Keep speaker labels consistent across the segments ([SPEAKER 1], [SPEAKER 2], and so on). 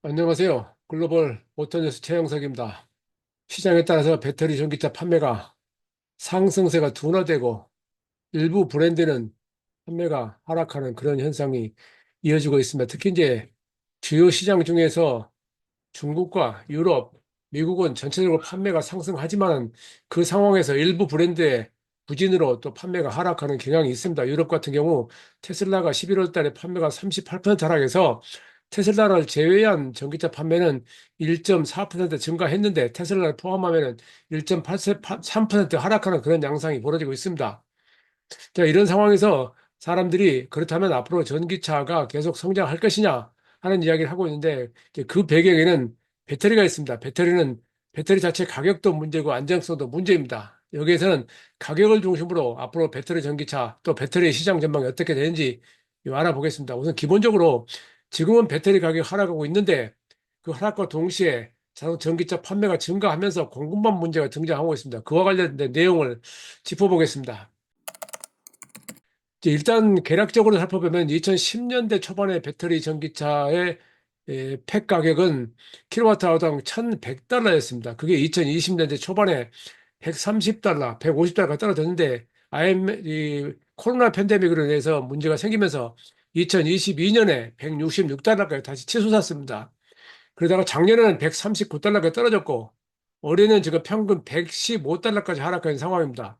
[SPEAKER 1] 안녕하세요. 글로벌 오토뉴스 최영석입니다. 시장에 따라서 배터리 전기차 판매가 상승세가 둔화되고 일부 브랜드는 판매가 하락하는 그런 현상이 이어지고 있습니다. 특히 이제 주요 시장 중에서 중국과 유럽, 미국은 전체적으로 판매가 상승하지만 그 상황에서 일부 브랜드의 부진으로 또 판매가 하락하는 경향이 있습니다. 유럽 같은 경우 테슬라가 11월 달에 판매가 38% 하락해서 테슬라를 제외한 전기차 판매는 1.4% 증가했는데 테슬라를 포함하면 1.83% 하락하는 그런 양상이 벌어지고 있습니다. 자, 이런 상황에서 사람들이 그렇다면 앞으로 전기차가 계속 성장할 것이냐 하는 이야기를 하고 있는데 이제 그 배경에는 배터리가 있습니다. 배터리 자체 가격도 문제고 안정성도 문제입니다. 여기에서는 가격을 중심으로 앞으로 배터리 전기차 또 배터리 시장 전망이 어떻게 되는지 알아보겠습니다. 우선 기본적으로 지금은 배터리 가격이 하락하고 있는데 그 하락과 동시에 전기차 판매가 증가하면서 공급망 문제가 등장하고 있습니다. 그와 관련된 내용을 짚어보겠습니다. 이제 일단 개략적으로 살펴보면 2010년대 초반에 배터리 전기차의 팩 가격은 킬로와트아워당 1,100달러였습니다. 그게 2020년대 초반에 130달러, 150달러가 떨어졌는데 이 코로나 팬데믹으로 인해서 문제가 생기면서 2022년에 166달러까지 다시 치솟았습니다. 그러다가 작년에는 139달러가 떨어졌고 올해는 지금 평균 115달러까지 하락한 상황입니다.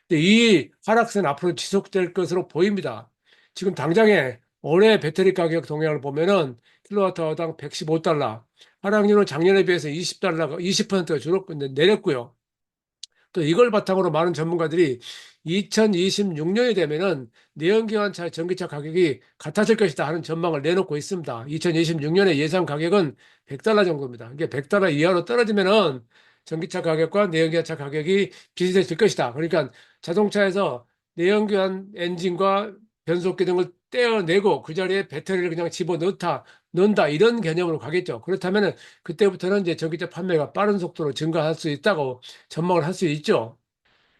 [SPEAKER 1] 근데 이 하락세는 앞으로 지속될 것으로 보입니다. 지금 당장에 올해 배터리 가격 동향을 보면은 킬로와트아워당 115달러, 하락률은 작년에 비해서 20달러가 20%가 내렸고요. 또 이걸 바탕으로 많은 전문가들이 2026년이 되면은 내연기관차 전기차 가격이 같아질 것이다 하는 전망을 내놓고 있습니다. 2026년에 예상 가격은 100달러 정도입니다. 이게 100달러 이하로 떨어지면은 전기차 가격과 내연기관차 가격이 비슷해질 것이다. 그러니까 자동차에서 내연기관 엔진과 변속기 등을 떼어내고 그 자리에 배터리를 그냥 넣는다 이런 개념으로 가겠죠. 그렇다면은 그때부터는 이제 전기차 판매가 빠른 속도로 증가할 수 있다고 전망을 할 수 있죠.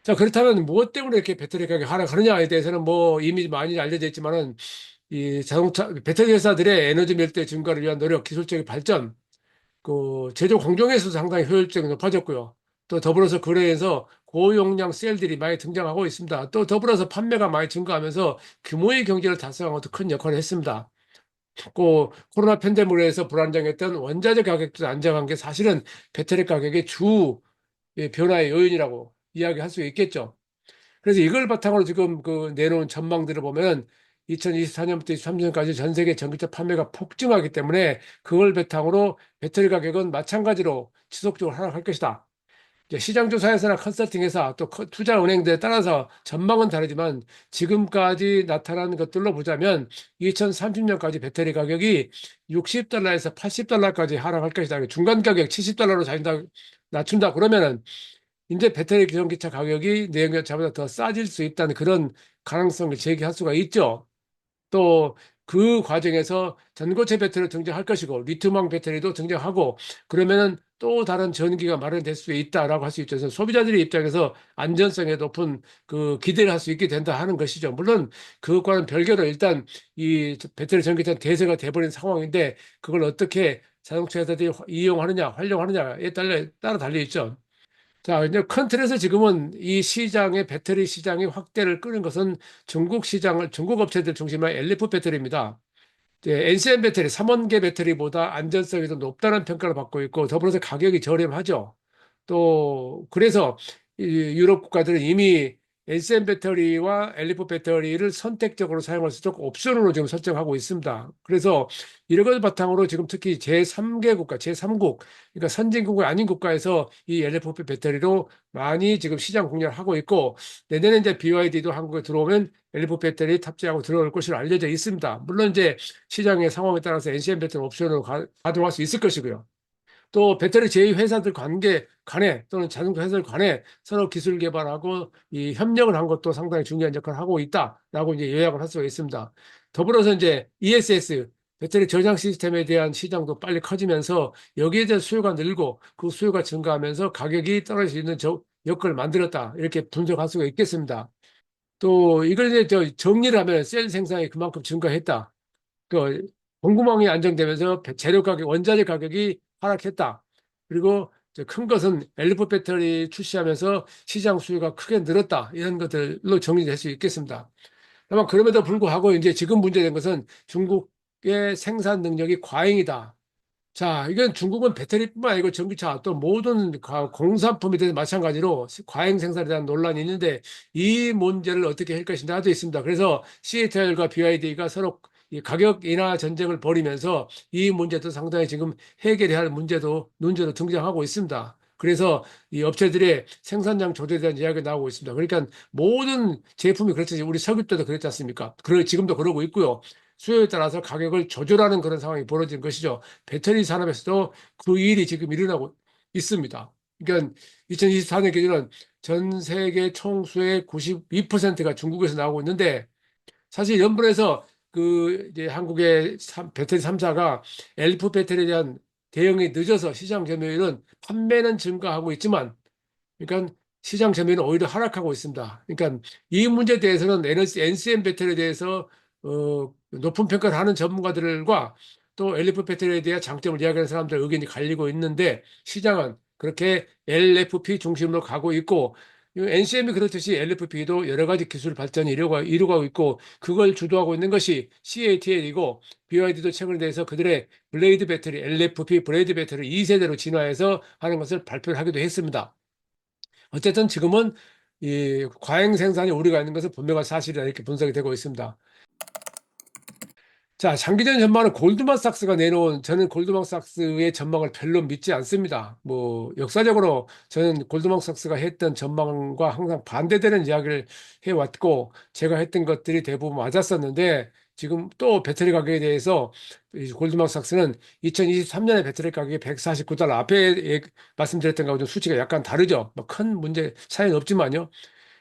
[SPEAKER 1] 자, 그렇다면 무엇 때문에 이렇게 배터리 가격이 하락하느냐에 대해서는 뭐 이미 많이 알려져 있지만은 이 배터리 회사들의 에너지 밀도 증가를 위한 노력, 기술적인 발전, 그 제조 공정에서도 상당히 효율적이 높아졌고요. 또 더불어서 거래에서 고용량 셀들이 많이 등장하고 있습니다. 또 더불어서 판매가 많이 증가하면서 규모의 경제를 달성한 것도 큰 역할을 했습니다. 그 코로나 팬데믹으로 해서 불안정했던 원자재 가격도 안정한 게 사실은 배터리 가격의 주 변화의 요인이라고 이야기할 수 있겠죠. 그래서 이걸 바탕으로 지금 그 내놓은 전망들을 보면 2024년부터 23년까지 전 세계 전기차 판매가 폭증하기 때문에 그걸 바탕으로 배터리 가격은 마찬가지로 지속적으로 하락할 것이다. 이제 시장조사회사나 컨설팅 회사 또 투자은행들에 따라서 전망은 다르지만 지금까지 나타난 것들로 보자면 2030년까지 배터리 가격이 60달러에서 80달러까지 하락할 것이다. 중간 가격 70달러로 낮춘다 그러면은 이제 배터리 전기차 가격이 내연기관차보다 더 싸질 수 있다는 그런 가능성을 제기할 수가 있죠. 또 그 과정에서 전고체 배터리도 등장할 것이고 리튬왕 배터리도 등장하고 그러면은 또 다른 전기가 마련될 수 있다라고 할 수 있죠. 그래서 소비자들의 입장에서 안전성에 높은 그 기대를 할 수 있게 된다 하는 것이죠. 물론 그것과는 별개로 일단 이 배터리 전기차 대세가 돼버린 상황인데 그걸 어떻게 자동차 회사들이 이용하느냐, 활용하느냐에 따라 달려 있죠. 자, 이제 큰 틀에서 지금은 이 시장의 배터리 시장이 확대를 끄는 것은 중국 업체들 중심으로 LF 배터리입니다. 이제 NCM 배터리, 3원계 배터리보다 안전성이 더 높다는 평가를 받고 있고 더불어서 가격이 저렴하죠. 또 그래서 이 유럽 국가들은 이미 NCM 배터리와 LFP 배터리를 선택적으로 사용할 수 있도록 옵션으로 지금 설정하고 있습니다. 그래서 이런 걸 바탕으로 지금 특히 제3개 국가, 제3국, 그러니까 선진국이 아닌 국가에서 이 LFP 배터리로 많이 지금 시장 공략을 하고 있고 내년에 이제 BYD도 한국에 들어오면 LFP 배터리 탑재하고 들어올 것으로 알려져 있습니다. 물론 이제 시장의 상황에 따라서 NCM 배터리 옵션으로 가동할 수 있을 것이고요. 또 배터리 제휴 회사들 간에 또는 자동차 회사들 간에 서로 기술 개발하고 이 협력을 한 것도 상당히 중요한 역할을 하고 있다라고 이제 요약을 할 수가 있습니다. 더불어서 이제 ESS 배터리 저장 시스템에 대한 시장도 빨리 커지면서 여기에 대한 수요가 늘고 그 수요가 증가하면서 가격이 떨어질 수 있는 여건을 만들었다 이렇게 분석할 수가 있겠습니다. 또 이걸 이제 정리를 하면 셀 생산이 그만큼 증가했다. 그 공급망이 안정되면서 재료 가격, 원자재 가격이 하락했다. 그리고 이제 큰 것은 LF 배터리 출시하면서 시장 수요가 크게 늘었다. 이런 것들로 정리될 수 있겠습니다. 다만 그럼에도 불구하고 이제 지금 문제된 것은 중국의 생산 능력이 과잉이다. 자, 이건 중국은 배터리뿐만 아니고 전기차 또 모든 공산품에 대해서 마찬가지로 과잉 생산에 대한 논란이 있는데 이 문제를 어떻게 할 것인가도 있습니다. 그래서 CATL과 BYD가 서로 이 가격 인하 전쟁을 벌이면서 이 문제도 상당히 지금 해결해야 할 문제로 등장하고 있습니다. 그래서 이 업체들의 생산량 조절에 대한 이야기가 나오고 있습니다. 그러니까 모든 제품이 그렇듯이 우리 석유 때도 그랬지 않습니까? 지금도 그러고 있고요. 수요에 따라서 가격을 조절하는 그런 상황이 벌어진 것이죠. 배터리 산업에서도 그 일이 지금 일어나고 있습니다. 그러니까 2024년 기준은 전 세계 총수의 92%가 중국에서 나오고 있는데 사실 연분에서 그 이제 한국의 배터리 3사가 LF 배터리에 대한 대응이 늦어서 시장 점유율은 판매는 증가하고 있지만 그러니까 시장 점유율은 오히려 하락하고 있습니다. 그러니까 이 문제에 대해서는 NCM 배터리에 대해서 높은 평가를 하는 전문가들과 또 LF 배터리에 대한 장점을 이야기하는 사람들 의견이 갈리고 있는데 시장은 그렇게 LFP 중심으로 가고 있고 NCM이 그렇듯이 LFP도 여러 가지 기술 발전이 이루고 있고 그걸 주도하고 있는 것이 CATL이고 BYD도 최근에 대해서 그들의 블레이드 배터리, LFP 블레이드 배터리 2세대로 진화해서 하는 것을 발표를 하기도 했습니다. 어쨌든 지금은 이 과잉 생산이 우려가 있는 것은 분명한 사실이다 이렇게 분석이 되고 있습니다. 자, 장기적인 전망은 골드만삭스가 내놓은 저는 골드만삭스의 전망을 별로 믿지 않습니다. 뭐 역사적으로 저는 골드만삭스가 했던 전망과 항상 반대되는 이야기를 해왔고 제가 했던 것들이 대부분 맞았었는데 지금 또 배터리 가격에 대해서 이 골드만삭스는 2023년에 배터리 가격이 149달러 앞에 말씀드렸던 것과 좀 수치가 약간 다르죠. 뭐 큰 문제 차이는 없지만요.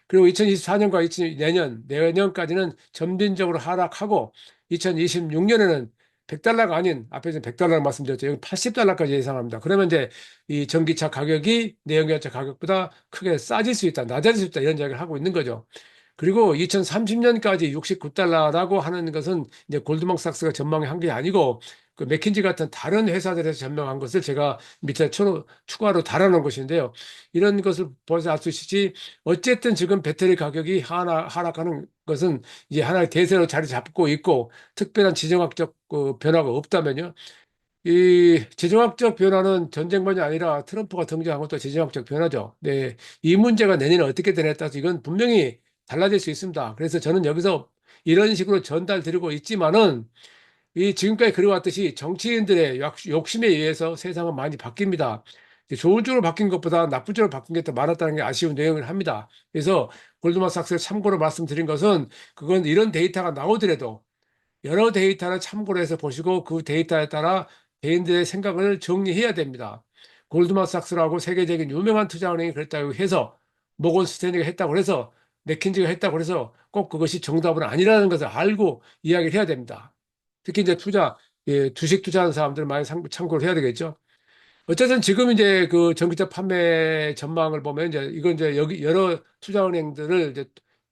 [SPEAKER 1] 그리고 2024년과 내년까지는 점진적으로 하락하고 2026년에는 100달러가 아닌 앞에서 100달러 말씀드렸죠. 여기 80달러까지 예상합니다. 그러면 이제 이 전기차 가격이 내연기관차 가격보다 크게 싸질 수 있다, 낮아질 수 있다 이런 이야기를 하고 있는 거죠. 그리고 2030년까지 69달러라고 하는 것은 이제 골드만삭스가 전망한 게 아니고 그 맥킨지 같은 다른 회사들에서 전망한 것을 제가 밑에 추가로 달아놓은 것인데요. 이런 것을 보셔서 알 수 있듯이 어쨌든 지금 배터리 가격이 하락하는 것은 이제 하나의 대세로 자리 잡고 있고 특별한 지정학적 변화가 없다면요. 이 지정학적 변화는 전쟁만이 아니라 트럼프가 등장한 것도 지정학적 변화죠. 네, 이 문제가 내년에 어떻게 되냐에 따라서 이건 분명히 달라질 수 있습니다. 그래서 저는 여기서 이런 식으로 전달드리고 있지만은 이 지금까지 그래왔듯이 정치인들의 욕심에 의해서 세상은 많이 바뀝니다. 좋은 쪽으로 바뀐 것보다 나쁜 쪽으로 바뀐 게 더 많았다는 게 아쉬운 내용을 합니다. 그래서 골드만삭스를 참고로 말씀드린 것은 그건 이런 데이터가 나오더라도 여러 데이터를 참고로 해서 보시고 그 데이터에 따라 개인들의 생각을 정리해야 됩니다. 골드만삭스라고 세계적인 유명한 투자은행이 그랬다고 해서 모건 스탠리가 했다고 해서 맥킨지가 했다고 해서 꼭 그것이 정답은 아니라는 것을 알고 이야기를 해야 됩니다. 특히 이제 주식 투자하는 사람들 많이 참고를 해야 되겠죠. 어쨌든 지금 이제 그 전기차 판매 전망을 보면 이제 이건 이제 여기 여러 투자은행들을 이제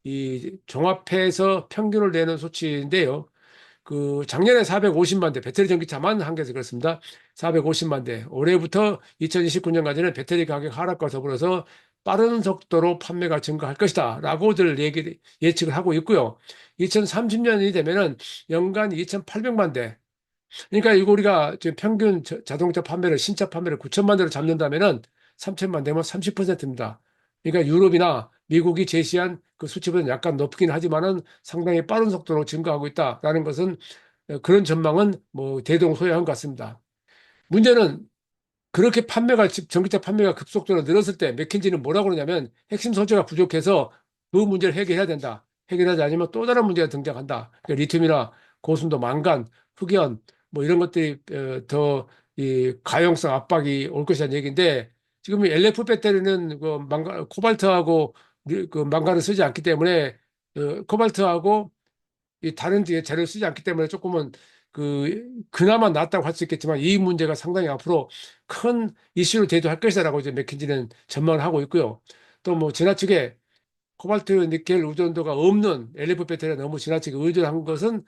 [SPEAKER 1] 이 종합해서 평균을 내는 수치인데요. 그 작년에 450만 대 배터리 전기차만 한 개서 그렇습니다. 450만 대. 올해부터 2029년까지는 배터리 가격 하락과 더불어서 빠른 속도로 판매가 증가할 것이다라고들 예측을 하고 있고요. 2030년이 되면은 연간 2,800만 대. 그러니까 이거 우리가 지금 평균 자동차 판매를 신차 판매를 9천만 대로 잡는다면은 3천만 대면 30%입니다. 그러니까 유럽이나 미국이 제시한 그 수치보다는 약간 높긴 하지만은 상당히 빠른 속도로 증가하고 있다라는 것은 그런 전망은 뭐 대동소이한 것 같습니다. 문제는 그렇게 전기차 판매가 급속도로 늘었을 때 맥킨지는 뭐라고 그러냐면 핵심 소재가 부족해서 그 문제를 해결해야 된다. 해결하지 않으면 또 다른 문제가 등장한다. 그러니까 리튬이나 고순도, 망간, 흑연 뭐 이런 것들이 더 이 가용성 압박이 올 것이라는 얘기인데 지금 이 LF 배터리는 그 코발트하고 그 망간을 쓰지 않기 때문에 코발트하고 이 다른 뒤에 재료를 쓰지 않기 때문에 조금은 그나마 낫다고 할 수 있겠지만 이 문제가 상당히 앞으로 큰 이슈로 대두할 것이다라고 이제 맥킨지는 전망을 하고 있고요. 또 뭐 지나치게 코발트, 니켈 의존도가 없는 LF 배터리가 너무 지나치게 의존한 것은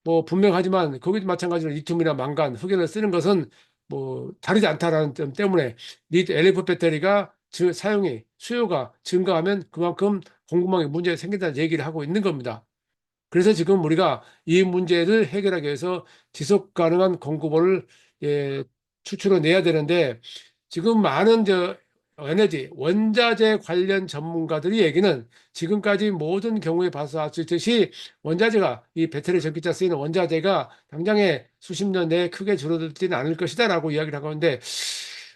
[SPEAKER 1] 뭐 분명하지만 거기도 마찬가지로 리튬이나 망간, 흑연을 쓰는 것은 뭐 다르지 않다라는 점 때문에 LFP 배터리가 사용이 수요가 증가하면 그만큼 공급망에 문제가 생긴다는 얘기를 하고 있는 겁니다. 그래서 지금 우리가 이 문제를 해결하기 위해서 지속 가능한 공급을 추출해내야 되는데 지금 많은 에너지, 원자재 관련 전문가들이 얘기는 지금까지 모든 경우에 봐서 알 수 있듯이 원자재가 이 배터리 전기차 쓰이는 원자재가 당장에 수십 년 내에 크게 줄어들지는 않을 것이다라고 이야기를 하고 있는데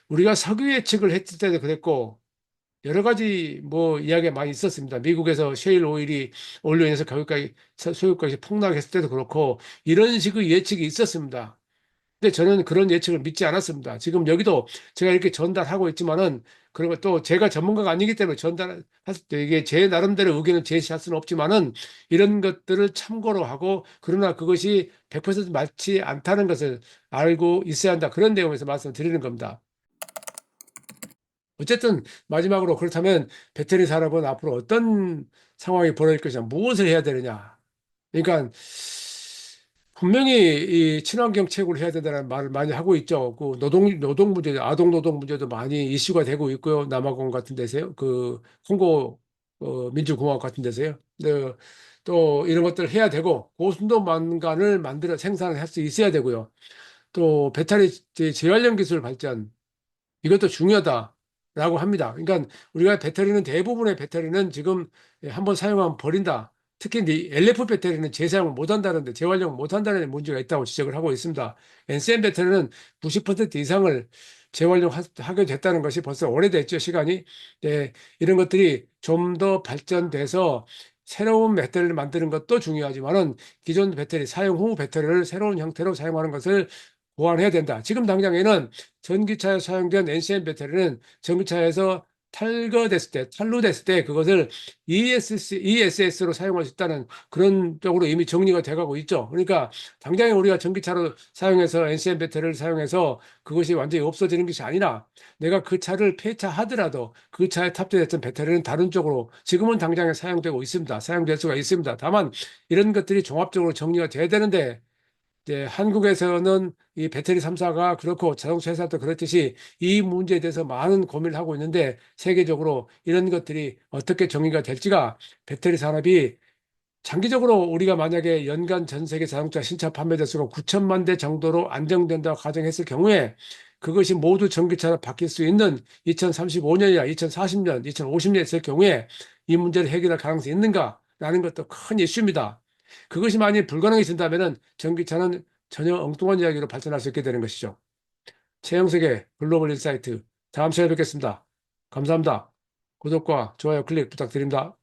[SPEAKER 1] 우리가 석유 예측을 했을 때도 그랬고 여러 가지 뭐 이야기가 많이 있었습니다. 미국에서 셰일 오일이 올로 인해서 가격까지 소유가가 폭락했을 때도 그렇고 이런 식의 예측이 있었습니다. 근데 저는 그런 예측을 믿지 않았습니다. 지금 여기도 제가 이렇게 전달하고 있지만은 그리고 또 제가 전문가가 아니기 때문에 전달할 때 이게 제 나름대로 의견을 제시할 수는 없지만은 이런 것들을 참고로 하고 그러나 그것이 100% 맞지 않다는 것을 알고 있어야 한다. 그런 내용에서 말씀드리는 겁니다. 어쨌든 마지막으로 그렇다면 배터리 산업은 앞으로 어떤 상황이 벌어질 것이냐, 무엇을 해야 되느냐. 그러니까 분명히 이 친환경 채굴을 해야 된다는 말을 많이 하고 있죠. 그 노동 문제, 아동 노동 문제도 많이 이슈가 되고 있고요. 남아공 같은 데서요. 그 콩고 민주공화국 같은 데서요. 네, 또 이런 것들을 해야 되고 고순도 만간을 만들어 생산을 할 수 있어야 되고요. 또 배터리 재활용 기술 발전 이것도 중요하다라고 합니다. 그러니까 우리가 배터리는 대부분의 배터리는 지금 한번 사용하면 버린다. 특히 이 LF 배터리는 재사용을 못 한다는데 재활용을 못 한다는 문제가 있다고 지적을 하고 있습니다. NCM 배터리는 90% 이상을 재활용하게 됐다는 것이 벌써 오래됐죠, 시간이. 네, 이런 것들이 좀 더 발전돼서 새로운 배터리를 만드는 것도 중요하지만은 기존 배터리, 사용 후 배터리를 새로운 형태로 사용하는 것을 보완해야 된다. 지금 당장에는 전기차에 사용된 NCM 배터리는 전기차에서 탈거됐을 때, 탄로됐을 때 그것을 ESS로 사용할 수 있다는 그런 쪽으로 이미 정리가 돼가고 있죠. 그러니까 당장에 우리가 전기차로 사용해서 NCM 배터리를 사용해서 그것이 완전히 없어지는 것이 아니라 내가 그 차를 폐차하더라도 그 차에 탑재됐던 배터리는 다른 쪽으로 지금은 당장에 사용되고 있습니다. 사용될 수가 있습니다. 다만 이런 것들이 종합적으로 정리가 돼야 되는데 이제 한국에서는 이 배터리 3사가 그렇고 자동차 회사도 그렇듯이 이 문제에 대해서 많은 고민을 하고 있는데 세계적으로 이런 것들이 어떻게 정의가 될지가 배터리 산업이 장기적으로 우리가 만약에 연간 전 세계 자동차 신차 판매 대수가 9천만 대 정도로 안정된다고 가정했을 경우에 그것이 모두 전기차로 바뀔 수 있는 2035년이나 2040년, 2050년 있을 경우에 이 문제를 해결할 가능성이 있는가라는 것도 큰 이슈입니다. 그것이 만약 불가능해진다면 전기차는 전혀 엉뚱한 이야기로 발전할 수 있게 되는 것이죠. 최영석의 글로벌 인사이트. 다음 시간에 뵙겠습니다. 감사합니다. 구독과 좋아요 클릭 부탁드립니다.